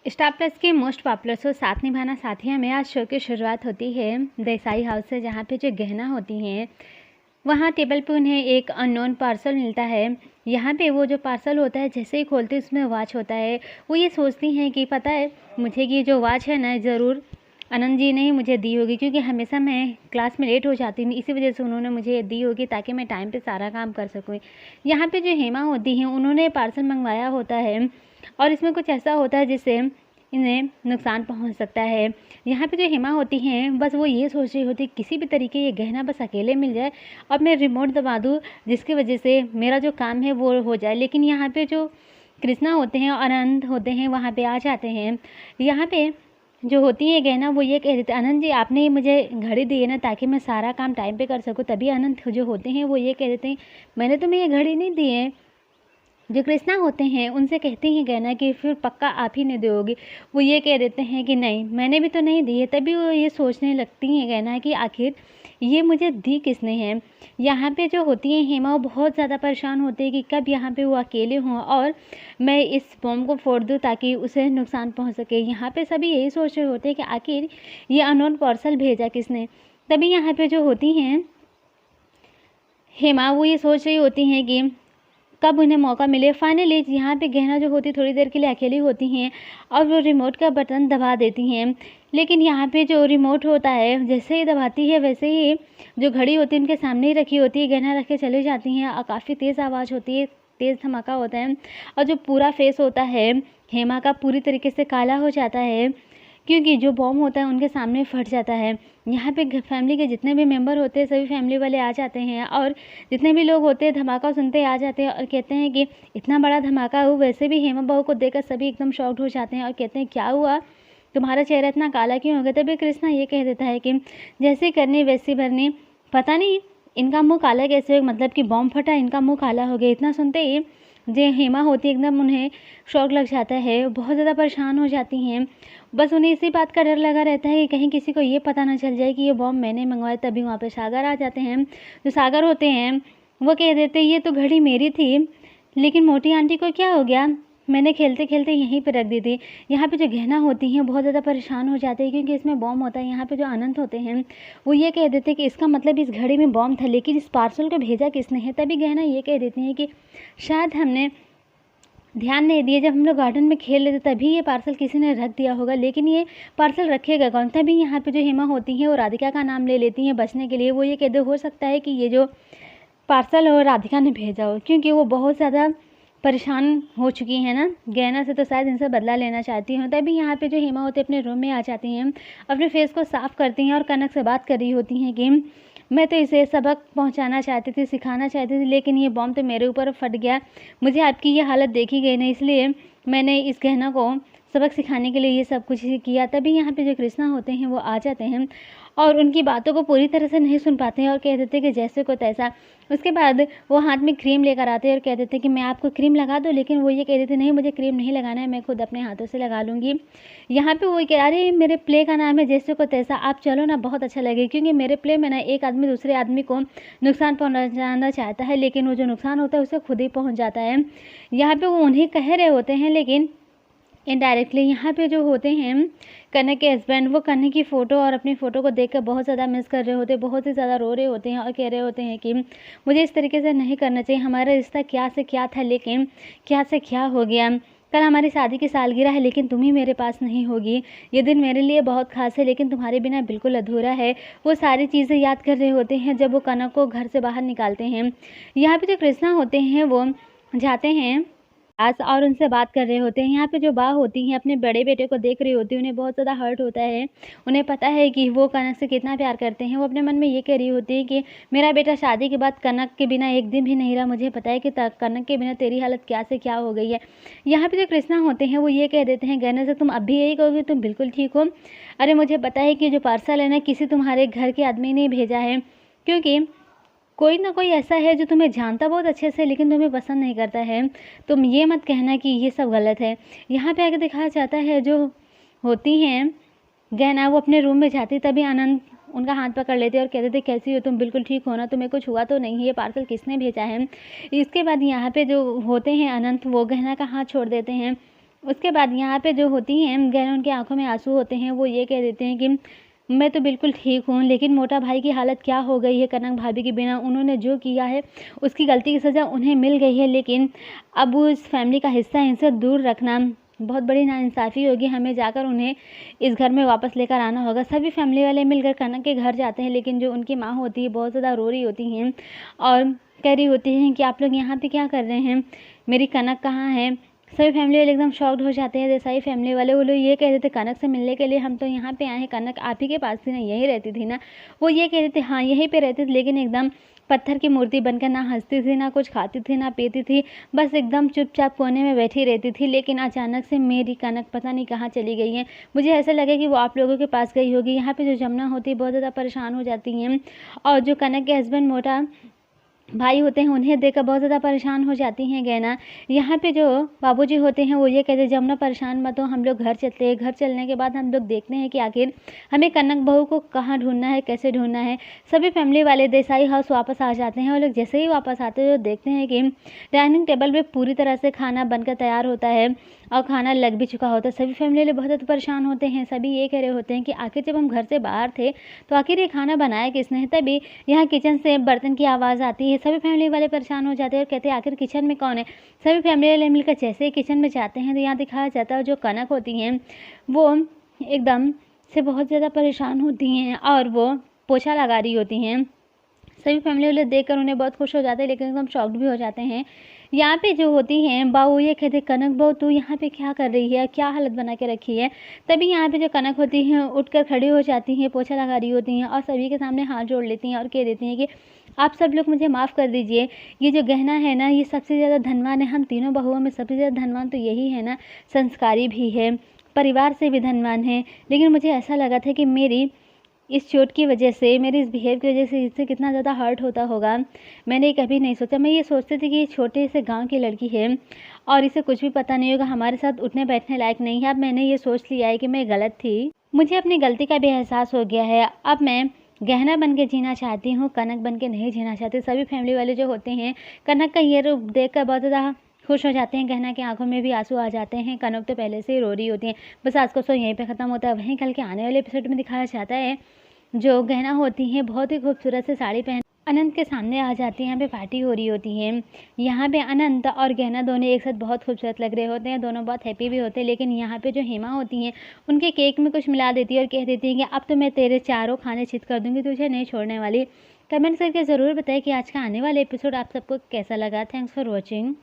Star plus के most popular show साथ निभाना साथिया में आज शो की शुरुआत होती है देसाई हाउस से, जहाँ पे जो गहना होती हैं वहाँ टेबल पे उन्हें एक अननोन पार्सल मिलता है। यहाँ पे वो जो पार्सल होता है जैसे ही खोलते उसमें वॉच होता है। वो ये सोचती हैं कि पता है मुझे कि जो वॉच है ना ज़रूर आनंद जी ने ही मुझे दी होगी, क्योंकि हमेशा मैं क्लास में लेट हो जाती हूँ, इसी वजह से उन्होंने मुझे दी होगी ताकि मैं टाइम पे सारा काम कर सकूँ। यहाँ पे जो हेमा होती हैं उन्होंने पार्सल मंगवाया होता है और इसमें कुछ ऐसा होता है जिससे इन्हें नुकसान पहुंच सकता है। यहाँ पे जो हेमा होती हैं बस वो ये सोच रही होती किसी भी तरीके ये गहना बस अकेले मिल जाए और मैं रिमोट दबा दूँ जिसकी वजह से मेरा जो काम है वो हो जाए। लेकिन यहाँ पे जो कृष्णा होते हैं और आनंद होते हैं वहाँ पे आ जाते हैं। यहाँ पे जो होती है गहना वो ये कह देते हैं, आनंद जी आपने ही मुझे घड़ी दी है ना ताकि मैं सारा काम टाइम पे कर सकूँ। तभी आनंद जो होते हैं वो ये कह देते हैं मैंने तुम्हें ये घड़ी नहीं दी है। जो कृष्णा होते हैं उनसे कहते हैं गहना कि फिर पक्का आप ही ने दोगे। वो ये कह देते हैं कि नहीं मैंने भी तो नहीं दी है। तभी वो ये सोचने लगती हैं गहना कि आखिर ये मुझे दी किसने है। यहाँ पे जो होती है हेमा वो बहुत ज़्यादा परेशान होती है कि कब यहाँ पे वो अकेले हों और मैं इस बॉम्ब को फोड़ दूँ ताकि उसे नुकसान पहुँच सके। यहाँ पे सभी यही सोच रहे होते हैं कि आखिर ये अननोन पार्सल भेजा किसने। तभी यहाँ पे जो होती हैं हेमा वो ये सोच रही होती हैं कि कब उन्हें मौका मिले। फाइनली यहाँ पे गहना जो होती थोड़ी देर के लिए अकेली होती हैं और वो रिमोट का बटन दबा देती हैं। लेकिन यहाँ पे जो रिमोट होता है जैसे ही दबाती है वैसे ही जो घड़ी होती है उनके सामने ही रखी होती है, गहना रख के चली जाती हैं और काफ़ी तेज़ आवाज़ होती है, तेज़ धमाका होता है और जो पूरा फेस होता है हेमा का पूरी तरीके से काला हो जाता है, क्योंकि जो बॉम्ब होता है उनके सामने फट जाता है। यहाँ पे फैमिली के जितने भी मेंबर होते हैं सभी फैमिली वाले आ जाते हैं और जितने भी लोग होते हैं धमाका सुनते आ जाते हैं और कहते हैं कि इतना बड़ा धमाका हुआ। वैसे भी हेमा बहू को देखकर सभी एकदम शॉक्ड हो जाते हैं और कहते हैं क्या हुआ, तुम्हारा चेहरा इतना काला क्यों हो गया। तभी कृष्णा ये कह देता है कि जैसे करनी वैसी भरनी, पता नहीं इनका मुँह काला कैसे हो, मतलब कि बॉम्ब फटा इनका मुँह काला हो गया। इतना सुनते ही जो हेमा होती है एकदम उन्हें शौक लग जाता है, बहुत ज़्यादा परेशान हो जाती हैं। बस उन्हें इसी बात का डर लगा रहता है कि कहीं किसी को ये पता ना चल जाए कि ये बॉम्ब मैंने मंगवाया। तभी वहाँ पे सागर आ जाते हैं। जो सागर होते हैं वो कह देते ये तो घड़ी मेरी थी, लेकिन मोटी आंटी को क्या हो गया, मैंने खेलते खेलते यहीं पर रख दी थी। यहाँ पे जो गहना होती हैं बहुत ज़्यादा परेशान हो जाते हैं क्योंकि इसमें बॉम्ब होता है। यहाँ पे जो आनंद होते हैं वो ये कह देते हैं कि इसका मतलब इस घड़ी में बॉम्ब था, लेकिन इस पार्सल को भेजा किसने है। तभी गहना ये कह देती हैं कि शायद हमने ध्यान नहीं दिया, जब हम लोग गार्डन में खेल रहे थे तभी ये पार्सल किसी ने रख दिया होगा, लेकिन ये पार्सल रखेगा कौन। तभी यहाँ पे जो हेमा होती हैं वो राधिका का नाम ले लेती हैं बचने के लिए। वो ये कहते हो सकता है कि ये जो पार्सल हो राधिका ने भेजा हो, क्योंकि वो बहुत ज़्यादा परेशान हो चुकी हैं ना गहना से, तो शायद इनसे बदला लेना चाहती हूँ। तभी यहाँ पे जो हेमा होती है अपने रूम में आ जाती हैं, अपने फेस को साफ़ करती हैं और कनक से बात कर रही होती हैं कि मैं तो इसे सबक पहुंचाना चाहती थी, सिखाना चाहती थी, लेकिन ये बॉम्ब तो मेरे ऊपर फट गया। मुझे आपकी ये हालत देखी गई ना, इसलिए मैंने इस गहना को सबक सिखाने के लिए ये सब कुछ किया। तभी यहाँ पे जो कृष्णा होते हैं वो आ जाते हैं और उनकी बातों को पूरी तरह से नहीं सुन पाते हैं और कह देते हैं कि जैसे को तैसा। उसके बाद वो हाथ में क्रीम लेकर आते हैं और कह देते हैं कि मैं आपको क्रीम लगा दूँ, लेकिन वो ये कह देते नहीं मुझे क्रीम नहीं लगाना है, मैं खुद अपने हाथों से लगा लूँगी। यहाँ पे वो कह रहे मेरे प्ले का नाम है जैसे को तैसा, आप चलो ना बहुत अच्छा लगे, क्योंकि मेरे प्ले में ना एक आदमी दूसरे आदमी को नुकसान पहुँचाना चाहता है, लेकिन वो जो नुकसान होता है उसे खुद ही पहुँच जाता है। यहाँ पे वो उन्हें कह रहे होते हैं, लेकिन इनडायरेक्टली यहाँ पे जो होते हैं कनक के हस्बैंड वो कनक की फ़ोटो और अपनी फ़ोटो को देखकर बहुत ज़्यादा मिस कर रहे होते हैं, बहुत ही ज़्यादा रो रहे होते हैं और कह रहे होते हैं कि मुझे इस तरीके से नहीं करना चाहिए, हमारा रिश्ता क्या से क्या था लेकिन क्या से क्या हो गया। कल हमारी शादी की सालगिरह है लेकिन तुम ही मेरे पास नहीं होगी, ये दिन मेरे लिए बहुत खास है लेकिन तुम्हारे बिना बिल्कुल अधूरा है। वो सारी चीज़ें याद कर रहे होते हैं जब वो कनक को घर से बाहर निकालते हैं। यहाँ पे जो कृष्णा होते हैं वो जाते हैं आज और उनसे बात कर रहे होते हैं। यहाँ पे जो बा होती हैं अपने बड़े बेटे को देख रही होती हैं, उन्हें बहुत ज़्यादा हर्ट होता है। उन्हें पता है कि वो कनक से कितना प्यार करते हैं। वो अपने मन में ये कह रही होती है कि मेरा बेटा शादी के बाद कनक के बिना एक दिन भी नहीं रहा, मुझे पता है कि कनक के बिना तेरी हालत क्या से क्या हो गई है। यहाँ पे जो कृष्णा होते हैं वो ये कह देते हैं गहना से तुम अब भी यही कहोगे, तुम बिल्कुल ठीक हो। अरे मुझे पता है कि जो पार्सल है ना किसी तुम्हारे घर के आदमी ने भेजा है, क्योंकि कोई ना कोई ऐसा है जो तुम्हें जानता बहुत अच्छे से लेकिन तुम्हें पसंद नहीं करता है। तुम ये मत कहना कि ये सब गलत है। यहाँ पे आगे दिखाया जाता है जो होती हैं गहना वो अपने रूम में जाती, तभी आनंद उनका हाथ पकड़ लेते और कहते थे कैसी हो तुम, बिल्कुल ठीक हो ना, तुम्हें कुछ हुआ तो नहीं, ये पार्सल किसने भेजा है। इसके बाद यहाँ पे जो होते हैं अनंत वो गहना का हाथ छोड़ देते हैं उसके बाद यहाँ पे जो होती हैं गहना, उनकी आंखों में आंसू होते हैं। वो ये कह देते हैं कि मैं तो बिल्कुल ठीक हूँ, लेकिन मोटा भाई की हालत क्या हो गई है कनक भाभी के बिना। उन्होंने जो किया है उसकी गलती की सज़ा उन्हें मिल गई है, लेकिन अब वो इस फैमिली का हिस्सा है, इनसे दूर रखना बहुत बड़ी नाइंसाफ़ी होगी। हमें जाकर उन्हें इस घर में वापस लेकर आना होगा। सभी फैमिली वाले मिलकर कनक के घर जाते हैं, लेकिन जो उनकी माँ होती है बहुत ज़्यादा रो रही होती हैं और कह रही होती हैं कि आप लोग यहाँ पे क्या कर रहे हैं, मेरी कनक कहाँ है। सभी फैमिली वाले एकदम शॉक्ड हो जाते हैं। देसाई फैमिली वाले वो लोग ये कह रहे थे कनक से मिलने के लिए हम तो यहाँ पे आए हैं, कनक आप ही के पास थी ना, यहीं रहती थी ना। वो ये कह रहे थे हाँ यहीं पे रहती थी, लेकिन एकदम पत्थर की मूर्ति बनकर ना हंसती थी, ना कुछ खाती थी, ना पीती थी, बस एकदम चुपचाप कोने में बैठी रहती थी। लेकिन अचानक से मेरी कनक पता नहीं कहाँ चली गई है। मुझे ऐसा लगा कि वो आप लोगों के पास गई होगी। यहाँ पे जो जमुना होती है बहुत ज़्यादा परेशान हो जाती हैं, और जो कनक के हस्बैंड मोटा भाई होते हैं उन्हें देखकर बहुत ज़्यादा परेशान हो जाती हैं गहना। यहाँ पे जो बाबूजी होते हैं वो ये कहते हैं जमुना परेशान मत हो, हम लोग घर चलते हैं। घर चलने के बाद हम लोग देखते हैं कि आखिर हमें कनक बहू को कहाँ ढूंढना है, कैसे ढूंढना है। सभी फैमिली वाले देसाई हाउस वापस आ जाते हैं, और लोग जैसे ही वापस आते हैं तो देखते हैं कि डाइनिंग टेबल पर पूरी तरह से खाना बनकर तैयार होता है और खाना लग भी चुका होता है। सभी फैमिली वाले बहुत ज़्यादा परेशान होते हैं। सभी ये कह रहे होते हैं कि आखिर जब हम घर से बाहर थे तो आखिर ये खाना बनाया किसने है। तभी यहाँ किचन से बर्तन की आवाज़ आती है। सभी फैमिली वाले परेशान हो जाते हैं और कहते हैं आखिर किचन में कौन है। सभी फैमिली वाले मिलकर जैसे ही किचन में जाते हैं तो यहाँ दिखाया जाता है जो कनक होती हैं वो एकदम से बहुत ज़्यादा परेशान होती हैं और वो पोछा लगा रही होती हैं। सभी फैमिली वाले देखकर उन्हें बहुत खुश हो जाते हैं, लेकिन एकदम शॉक्ड भी हो जाते हैं। यहाँ पे जो होती हैं बहू ये कहते कनक बहू तू यहाँ पे क्या कर रही है, क्या हालत बना के रखी है। तभी यहाँ पे जो कनक होती हैं उठकर खड़ी हो जाती हैं, पोछा लगा रही होती हैं और सभी के सामने हाथ जोड़ लेती हैं और कह देती हैं कि आप सब लोग मुझे माफ़ कर दीजिए। ये जो गहना है ना ये सबसे ज़्यादा धनवान है। हम तीनों बहुओं में सबसे ज़्यादा धनवान तो यही है ना, संस्कारी भी है, परिवार से भी धनवान है। लेकिन मुझे ऐसा लगा था कि मेरी इस चोट की वजह से, मेरे इस बिहेव की वजह से इससे कितना ज़्यादा हर्ट होता होगा, मैंने कभी नहीं सोचा। मैं ये सोचती थी कि ये छोटे से गांव की लड़की है और इसे कुछ भी पता नहीं होगा, हमारे साथ उठने बैठने लायक नहीं है। अब मैंने ये सोच लिया है कि मैं गलत थी, मुझे अपनी गलती का भी एहसास हो गया है। अब मैं गहना बन के जीना चाहती हूँ, कनक बन के नहीं जीना चाहती। सभी फैमिली वाले जो होते हैं कनक का ये रूप देख कर बहुत ज़्यादा खुश हो जाते हैं। गहना की आंखों में भी आंसू आ जाते हैं। कनक तो पहले से ही रो रही होती हैं। बस आज का शो यहीं पे ख़त्म होता है। वहीं कल के आने वाले एपिसोड में दिखाया जाता है जो गहना होती हैं बहुत ही खूबसूरत से साड़ी पहन अनंत के सामने आ जाती हैं। यहाँ पे पार्टी हो रही होती है। यहाँ पे अनंत और गहना दोनों एक साथ बहुत खूबसूरत लग रहे होते हैं, दोनों बहुत हैप्पी भी होते हैं। लेकिन यहाँ पे जो हेमा होती हैं उनके केक में कुछ मिला देती है और कह देती हैं कि अब तो मैं तेरे चारों खाने चित कर दूँगी, तुझे नहीं छोड़ने वाली। कमेंट करके ज़रूर बताएं कि आज का आने वाला एपिसोड आप सबको कैसा लगा। Thanks for watching.